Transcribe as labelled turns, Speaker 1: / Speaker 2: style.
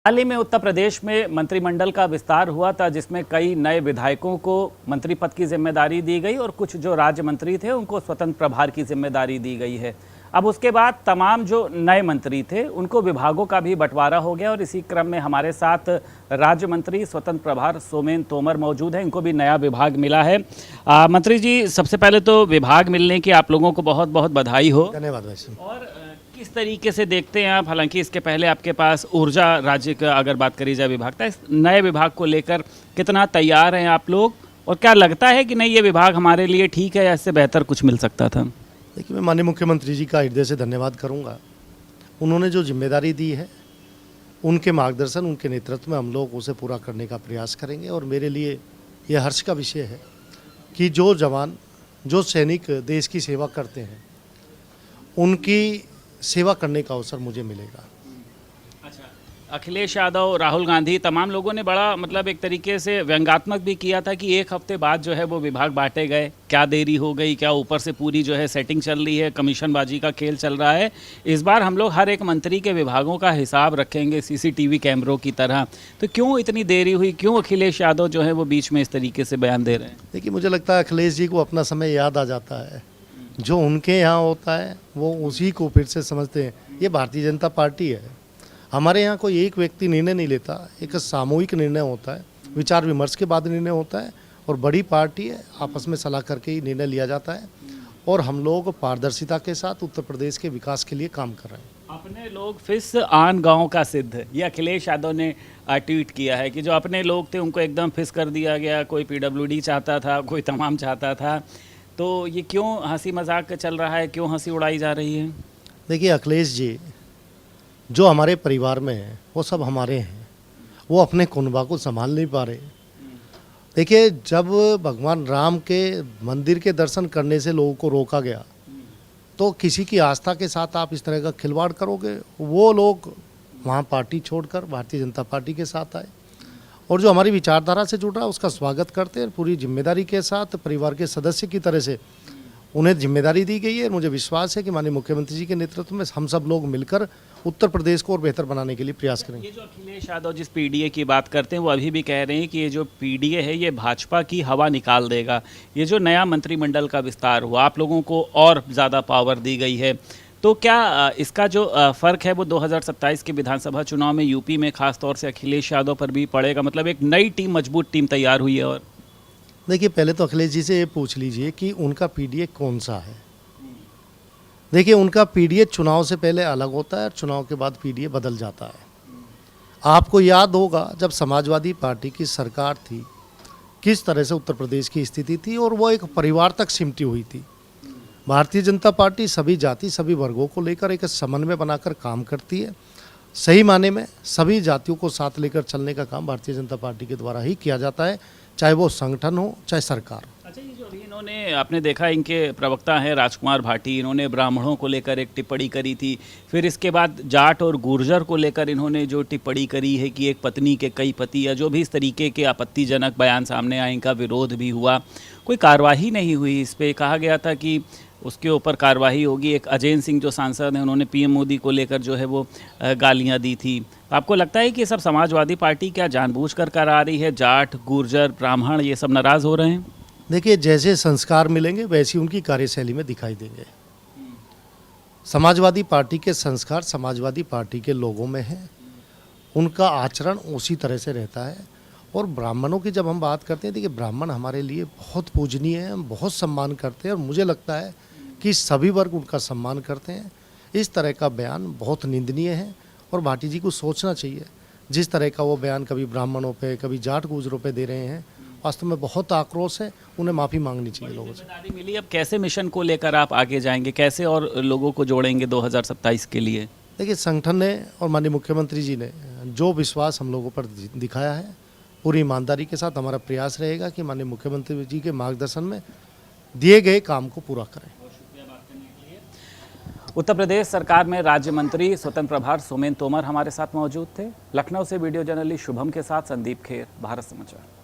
Speaker 1: हाल ही में उत्तर प्रदेश में मंत्रिमंडल का विस्तार हुआ था, जिसमें कई नए विधायकों को मंत्री पद की जिम्मेदारी दी गई और कुछ जो राज्य मंत्री थे उनको स्वतंत्र प्रभार की जिम्मेदारी दी गई है। अब उसके बाद तमाम जो नए मंत्री थे उनको विभागों का भी बंटवारा हो गया और इसी क्रम में हमारे साथ राज्य मंत्री स्वतंत्र प्रभार सोमेन तोमर मौजूद हैं। इनको भी नया विभाग मिला है। मंत्री जी, सबसे पहले तो विभाग मिलने की आप लोगों को बहुत बहुत बधाई हो।
Speaker 2: धन्यवाद भाई।
Speaker 1: और किस तरीके से देखते हैं आप, हालांकि इसके पहले आपके पास ऊर्जा राज्य का अगर बात करी जाए विभाग था, इस नए विभाग को लेकर कितना तैयार हैं आप लोग और क्या लगता है कि नहीं ये विभाग हमारे लिए ठीक है या इससे बेहतर कुछ मिल सकता था?
Speaker 2: देखिए, मैं माननीय मुख्यमंत्री जी का हृदय से धन्यवाद करूंगा। उन्होंने जो जिम्मेदारी दी है, उनके मार्गदर्शन, उनके नेतृत्व में हम लोग उसे पूरा करने का प्रयास करेंगे। और मेरे लिए यह हर्ष का विषय है कि जो जवान, जो सैनिक देश की सेवा करते हैं, उनकी सेवा करने का अवसर मुझे मिलेगा।
Speaker 1: अच्छा, अखिलेश यादव, राहुल गांधी, तमाम लोगों ने बड़ा मतलब एक तरीके से व्यंग्यात्मक भी किया था कि एक हफ्ते बाद जो है वो विभाग बांटे गए, क्या देरी हो गई, क्या ऊपर से पूरी जो है सेटिंग चल रही है, कमीशनबाजी का खेल चल रहा है। इस बार हम लोग हर एक मंत्री के विभागों का हिसाब रखेंगे सीसीटीवी कैमरों की तरह। तो क्यों इतनी देरी हुई, क्यों अखिलेश यादव जो है वो बीच में इस तरीके से बयान दे रहे हैं?
Speaker 2: देखिए, मुझे लगता है अखिलेश जी को अपना समय याद आ जाता है। जो उनके यहाँ होता है वो उसी को फिर से समझते हैं। ये भारतीय जनता पार्टी है। हमारे यहाँ कोई एक व्यक्ति निर्णय नहीं लेता, एक सामूहिक निर्णय होता है, विचार विमर्श के बाद निर्णय होता है। और बड़ी पार्टी है, आपस में सलाह करके ही निर्णय लिया जाता है। और हम लोग पारदर्शिता के साथ उत्तर प्रदेश के विकास के लिए काम कर रहे हैं।
Speaker 1: अपने लोग फिस आन गांव का सिद्ध, ये अखिलेश यादव ने ट्वीट किया है कि जो अपने लोग थे उनको एकदम फिस कर दिया गया। कोई पीडब्ल्यूडी चाहता था, कोई तमाम चाहता था। तो ये क्यों हंसी मजाक चल रहा है, क्यों हंसी उड़ाई जा रही है?
Speaker 2: देखिए, अखिलेश जी जो हमारे परिवार में हैं वो सब हमारे हैं। वो अपने कुनबा को संभाल नहीं पा रहे। देखिए, जब भगवान राम के मंदिर के दर्शन करने से लोगों को रोका गया तो किसी की आस्था के साथ आप इस तरह का खिलवाड़ करोगे। वो लोग वहाँ पार्टी छोड़कर भारतीय जनता पार्टी के साथ आए और जो हमारी विचारधारा से जुड़ा उसका स्वागत करते हैं। पूरी जिम्मेदारी के साथ परिवार के सदस्य की तरह से उन्हें जिम्मेदारी दी गई है। मुझे विश्वास है कि माननीय मुख्यमंत्री जी के नेतृत्व में हम सब लोग मिलकर उत्तर प्रदेश को और बेहतर बनाने के लिए प्रयास करेंगे।
Speaker 1: ये जो अखिलेश यादव जिस पीडीए की बात करते हैं वो अभी भी कह रहे हैं कि ये जो पीडीए है ये भाजपा की हवा निकाल देगा। ये जो नया मंत्रिमंडल का विस्तार हुआ, आप लोगों को और ज़्यादा पावर दी गई है, तो क्या इसका जो फ़र्क है वो 2027 के विधानसभा चुनाव में यूपी में खास तौर से अखिलेश यादव पर भी पड़ेगा? मतलब एक नई टीम, मजबूत टीम तैयार हुई है। और
Speaker 2: देखिए, पहले तो अखिलेश जी से ये पूछ लीजिए कि उनका पीडीए कौन सा है। देखिए, उनका पीडीए चुनाव से पहले अलग होता है और चुनाव के बाद पीडीए बदल जाता है। आपको याद होगा जब समाजवादी पार्टी की सरकार थी, किस तरह से उत्तर प्रदेश की स्थिति थी और वो एक परिवार तक सिमटी हुई थी। भारतीय जनता पार्टी सभी जाति, सभी वर्गों को लेकर एक समन्वय बनाकर काम करती है। सही माने में सभी जातियों को साथ लेकर चलने का काम भारतीय जनता पार्टी के द्वारा ही किया जाता है, चाहे वो संगठन हो चाहे सरकार।
Speaker 1: अच्छा, ये जो अभी इन्होंने, आपने देखा इनके प्रवक्ता हैं राजकुमार भाटी, इन्होंने ब्राह्मणों को लेकर एक टिप्पणी करी थी। फिर इसके बाद जाट और गुर्जर को लेकर इन्होंने जो टिप्पणी करी है कि एक पत्नी के कई पति, या जो भी इस तरीके के आपत्तिजनक बयान सामने आए, इनका विरोध भी हुआ। कोई कार्रवाई नहीं हुई इस पर। कहा गया था कि उसके ऊपर कार्रवाई होगी। एक अजय सिंह जो सांसद हैं, उन्होंने पीएम मोदी को लेकर जो है वो गालियां दी थी। आपको लगता है कि सब समाजवादी पार्टी क्या जानबूझकर करा रही है? जाट, गुर्जर, ब्राह्मण ये सब नाराज़ हो रहे हैं?
Speaker 2: देखिए, जैसे संस्कार मिलेंगे वैसी उनकी कार्यशैली में दिखाई देंगे। समाजवादी पार्टी के संस्कार समाजवादी पार्टी के लोगों में है, उनका आचरण उसी तरह से रहता है। और ब्राह्मणों की जब हम बात करते हैं, देखिए ब्राह्मण हमारे लिए बहुत पूजनीय है, हम बहुत सम्मान करते हैं और मुझे लगता है कि सभी वर्ग उनका सम्मान करते हैं। इस तरह का बयान बहुत निंदनीय है और भाटी जी को सोचना चाहिए। जिस तरह का वो बयान कभी ब्राह्मणों पे, कभी जाट गुजरों पे दे रहे हैं, वास्तव में बहुत आक्रोश है। उन्हें माफ़ी मांगनी चाहिए लोगों से।
Speaker 1: जिम्मेदारी मिली, अब कैसे मिशन को लेकर आप आगे जाएंगे, कैसे और लोगों को जोड़ेंगे 2027 के लिए?
Speaker 2: देखिए, संगठन ने और माननीय मुख्यमंत्री जी ने जो विश्वास हम लोगों पर दिखाया है, पूरी ईमानदारी के साथ हमारा प्रयास रहेगा कि माननीय मुख्यमंत्री जी के मार्गदर्शन में दिए गए काम को पूरा करें।
Speaker 1: उत्तर प्रदेश सरकार में राज्य मंत्री स्वतंत्र प्रभार सोमेन तोमर हमारे साथ मौजूद थे। लखनऊ से वीडियो जर्नलिस्ट शुभम के साथ संदीप खेर, भारत समाचार।